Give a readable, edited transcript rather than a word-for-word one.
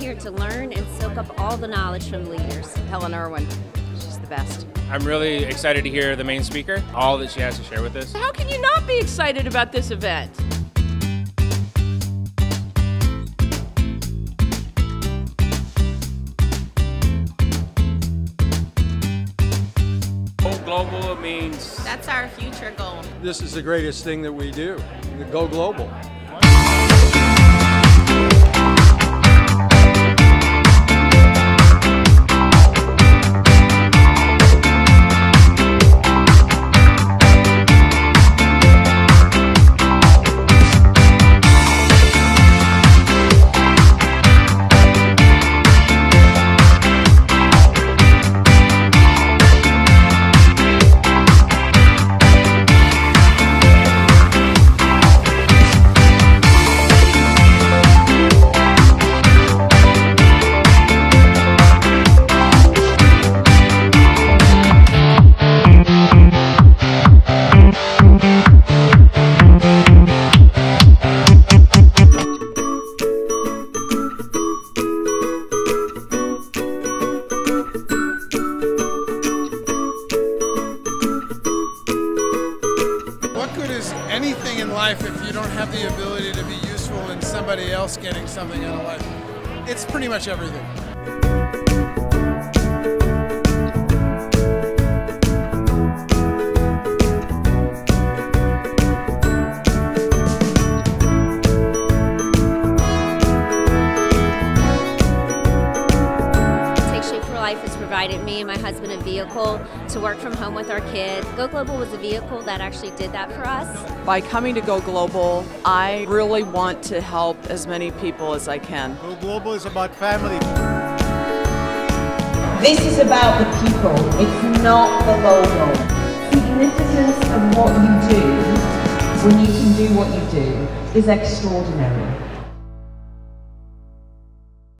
here to learn and soak up all the knowledge from leaders. Helen Irwin, she's the best. I'm really excited to hear the main speaker, all that she has to share with us. How can you not be excited about this event? Go global means That's our future goal. This is the greatest thing that we do, go global. What good is anything in life if you don't have the ability to be useful in somebody else getting something out of life? It's pretty much everything. Life has provided me and my husband a vehicle to work from home with our kid. Go Global was a vehicle that actually did that for us. By coming to Go Global, I really want to help as many people as I can. Go Global is about family. This is about the people, it's not the logo. Significance of what you do when you can do what you do is extraordinary.